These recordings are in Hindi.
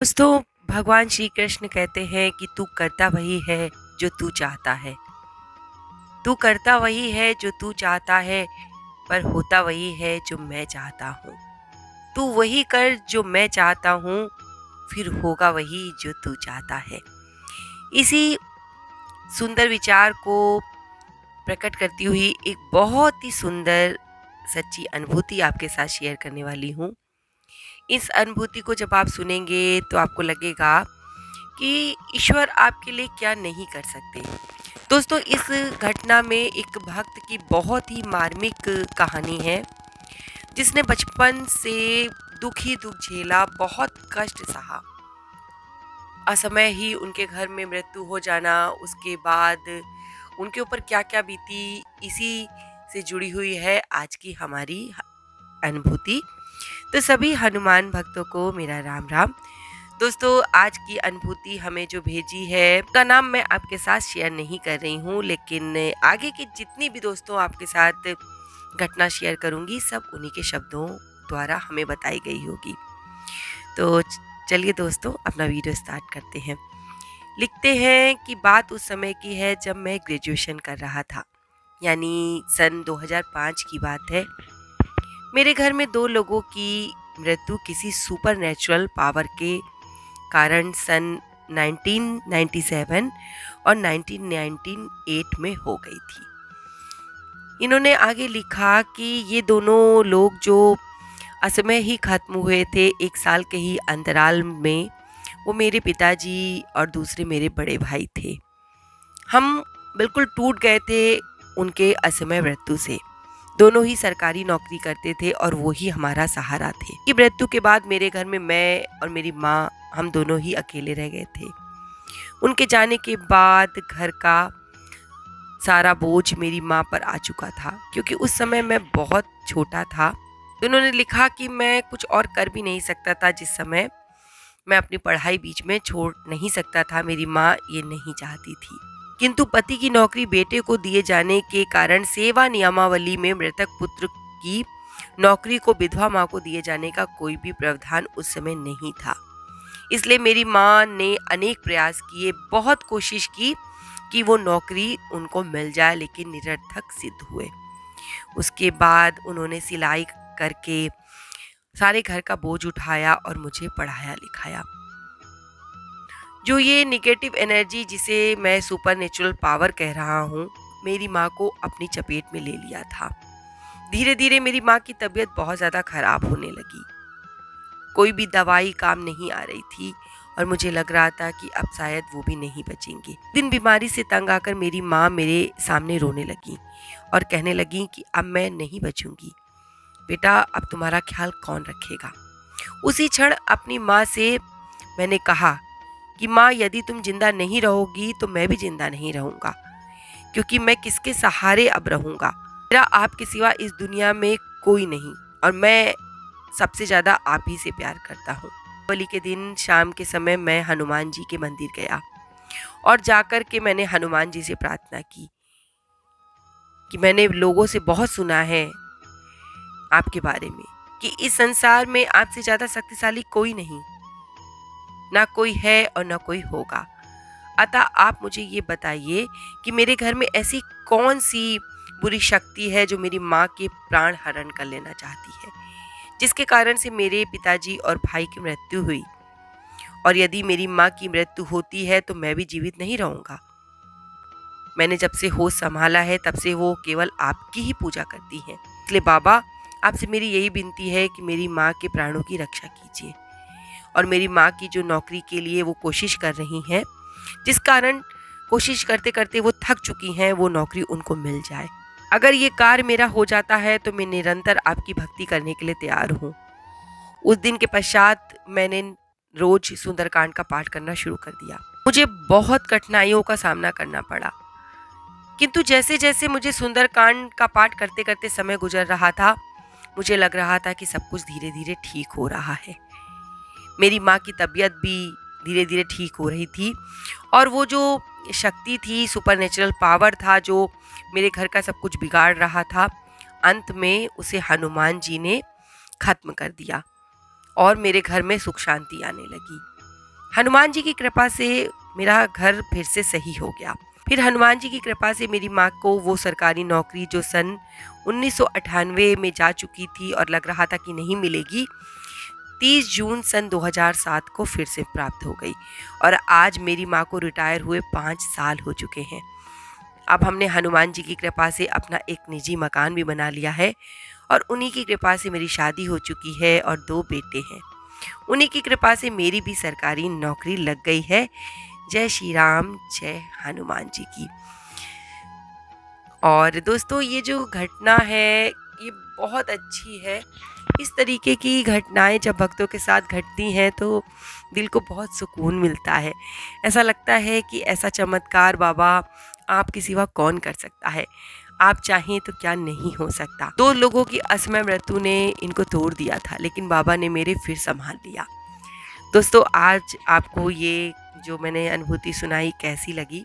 दोस्तों, भगवान श्री कृष्ण कहते हैं कि तू करता वही है जो तू चाहता है। तू करता वही है जो तू चाहता है, पर होता वही है जो मैं चाहता हूँ। तू वही कर जो मैं चाहता हूँ, फिर होगा वही जो तू चाहता है। इसी सुंदर विचार को प्रकट करती हुई एक बहुत ही सुंदर सच्ची अनुभूति आपके साथ शेयर करने वाली हूँ। इस अनुभूति को जब आप सुनेंगे तो आपको लगेगा कि ईश्वर आपके लिए क्या नहीं कर सकते। दोस्तों, इस घटना में एक भक्त की बहुत ही मार्मिक कहानी है, जिसने बचपन से दुख ही दुख झेला, बहुत कष्ट सहा। असमय ही उनके घर में मृत्यु हो जाना, उसके बाद उनके ऊपर क्या क्या बीती, इसी से जुड़ी हुई है आज की हमारी अनुभूति। तो सभी हनुमान भक्तों को मेरा राम राम। दोस्तों, आज की अनुभूति हमें जो भेजी है उसका नाम मैं आपके साथ शेयर नहीं कर रही हूँ, लेकिन आगे की जितनी भी दोस्तों आपके साथ घटना शेयर करूँगी, सब उन्हीं के शब्दों द्वारा हमें बताई गई होगी। तो चलिए दोस्तों, अपना वीडियो स्टार्ट करते हैं। लिखते हैं कि बात उस समय की है जब मैं ग्रेजुएशन कर रहा था, यानी सन 2005 की बात है। मेरे घर में 2 लोगों की मृत्यु किसी सुपर नेचुरल पावर के कारण सन 1997 और 1998 में हो गई थी। इन्होंने आगे लिखा कि ये दोनों लोग जो असमय ही खत्म हुए थे, 1 साल के ही अंतराल में, वो मेरे पिताजी और दूसरे मेरे बड़े भाई थे। हम बिल्कुल टूट गए थे उनके असमय मृत्यु से। दोनों ही सरकारी नौकरी करते थे और वो ही हमारा सहारा थे। कि मृत्यु के बाद मेरे घर में मैं और मेरी माँ, हम दोनों ही अकेले रह गए थे। उनके जाने के बाद घर का सारा बोझ मेरी माँ पर आ चुका था, क्योंकि उस समय मैं बहुत छोटा था। उन्होंने लिखा कि मैं कुछ और कर भी नहीं सकता था। जिस समय मैं अपनी पढ़ाई बीच में छोड़ नहीं सकता था, मेरी माँ ये नहीं चाहती थी। किंतु पति की नौकरी बेटे को दिए जाने के कारण सेवा नियमावली में मृतक पुत्र की नौकरी को विधवा माँ को दिए जाने का कोई भी प्रावधान उस समय नहीं था। इसलिए मेरी माँ ने अनेक प्रयास किए, बहुत कोशिश की कि वो नौकरी उनको मिल जाए, लेकिन निरर्थक सिद्ध हुए। उसके बाद उन्होंने सिलाई करके सारे घर का बोझ उठाया और मुझे पढ़ाया लिखाया। जो ये निगेटिव एनर्जी, जिसे मैं सुपर नेचुरल पावर कह रहा हूँ, मेरी माँ को अपनी चपेट में ले लिया था। धीरे धीरे मेरी माँ की तबीयत बहुत ज़्यादा खराब होने लगी। कोई भी दवाई काम नहीं आ रही थी और मुझे लग रहा था कि अब शायद वो भी नहीं बचेंगी। दिन बीमारी से तंग आकर मेरी माँ मेरे सामने रोने लगी और कहने लगी कि अब मैं नहीं बचूंगी, बेटा अब तुम्हारा ख्याल कौन रखेगा। उसी क्षण अपनी माँ से मैंने कहा कि माँ, यदि तुम जिंदा नहीं रहोगी तो मैं भी जिंदा नहीं रहूंगा, क्योंकि मैं किसके सहारे अब रहूंगा। मेरा आपके सिवा इस दुनिया में कोई नहीं और मैं सबसे ज्यादा आप ही से प्यार करता हूँ। दीपावली के दिन शाम के समय मैं हनुमान जी के मंदिर गया और जाकर के मैंने हनुमान जी से प्रार्थना की कि मैंने लोगों से बहुत सुना है आपके बारे में कि इस संसार में आपसे ज्यादा शक्तिशाली कोई नहीं, ना कोई है और ना कोई होगा। अतः आप मुझे ये बताइए कि मेरे घर में ऐसी कौन सी बुरी शक्ति है जो मेरी माँ के प्राण हरण कर लेना चाहती है, जिसके कारण से मेरे पिताजी और भाई की मृत्यु हुई। और यदि मेरी माँ की मृत्यु होती है तो मैं भी जीवित नहीं रहूंगा। मैंने जब से होश संभाला है तब से वो केवल आपकी ही पूजा करती हैं। इसलिए बाबा, आपसे मेरी यही विनती है कि मेरी माँ के प्राणों की रक्षा कीजिए और मेरी माँ की जो नौकरी के लिए वो कोशिश कर रही हैं, जिस कारण कोशिश करते करते वो थक चुकी हैं, वो नौकरी उनको मिल जाए। अगर ये कार्य मेरा हो जाता है तो मैं निरंतर आपकी भक्ति करने के लिए तैयार हूँ। उस दिन के पश्चात मैंने रोज सुंदरकांड का पाठ करना शुरू कर दिया। मुझे बहुत कठिनाइयों का सामना करना पड़ा, किंतु जैसे जैसे मुझे सुंदरकांड का पाठ करते करते समय गुजर रहा था, मुझे लग रहा था कि सब कुछ धीरे धीरे ठीक हो रहा है। मेरी माँ की तबीयत भी धीरे धीरे ठीक हो रही थी और वो जो शक्ति थी, सुपर नेचुरल पावर था जो मेरे घर का सब कुछ बिगाड़ रहा था, अंत में उसे हनुमान जी ने खत्म कर दिया और मेरे घर में सुख शांति आने लगी। हनुमान जी की कृपा से मेरा घर फिर से सही हो गया। फिर हनुमान जी की कृपा से मेरी माँ को वो सरकारी नौकरी जो सन 1998 में जा चुकी थी और लग रहा था कि नहीं मिलेगी, 30 जून सन 2007 को फिर से प्राप्त हो गई। और आज मेरी माँ को रिटायर हुए 5 साल हो चुके हैं। अब हमने हनुमान जी की कृपा से अपना एक निजी मकान भी बना लिया है और उन्हीं की कृपा से मेरी शादी हो चुकी है और 2 बेटे हैं। उन्हीं की कृपा से मेरी भी सरकारी नौकरी लग गई है। जय श्री राम, जय हनुमान जी की। और दोस्तों, ये जो घटना है ये बहुत अच्छी है। इस तरीके की घटनाएं जब भक्तों के साथ घटती हैं तो दिल को बहुत सुकून मिलता है। ऐसा लगता है कि ऐसा चमत्कार बाबा आपके सिवा कौन कर सकता है। आप चाहें तो क्या नहीं हो सकता। 2 लोगों की असमय मृत्यु ने इनको तोड़ दिया था, लेकिन बाबा ने मेरे फिर संभाल लिया। दोस्तों, आज आपको ये जो मैंने अनुभूति सुनाई कैसी लगी?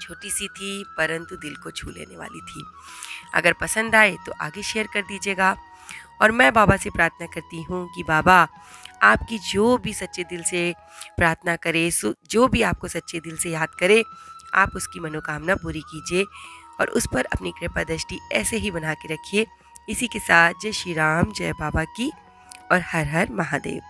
छोटी सी थी परंतु दिल को छू लेने वाली थी। अगर पसंद आए तो आगे शेयर कर दीजिएगा। और मैं बाबा से प्रार्थना करती हूँ कि बाबा आपकी जो भी सच्चे दिल से प्रार्थना करे, जो भी आपको सच्चे दिल से याद करे, आप उसकी मनोकामना पूरी कीजिए और उस पर अपनी कृपा दृष्टि ऐसे ही बना के रखिए। इसी के साथ जय श्री राम, जय बाबा की और हर हर महादेव।